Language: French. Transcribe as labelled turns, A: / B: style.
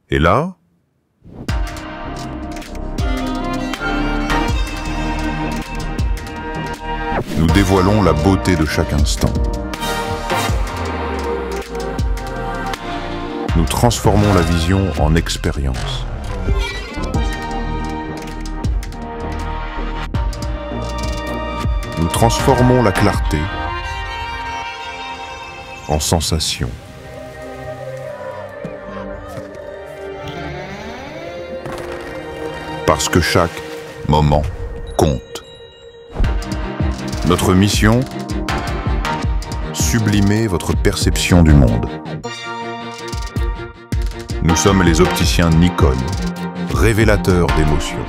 A: Et là, nous dévoilons la beauté de chaque instant. Nous transformons la vision en expérience. Nous transformons la clarté en sensation. Parce que chaque moment compte. Notre mission, sublimer votre perception du monde. Nous sommes les opticiens Nikon, révélateurs d'émotions.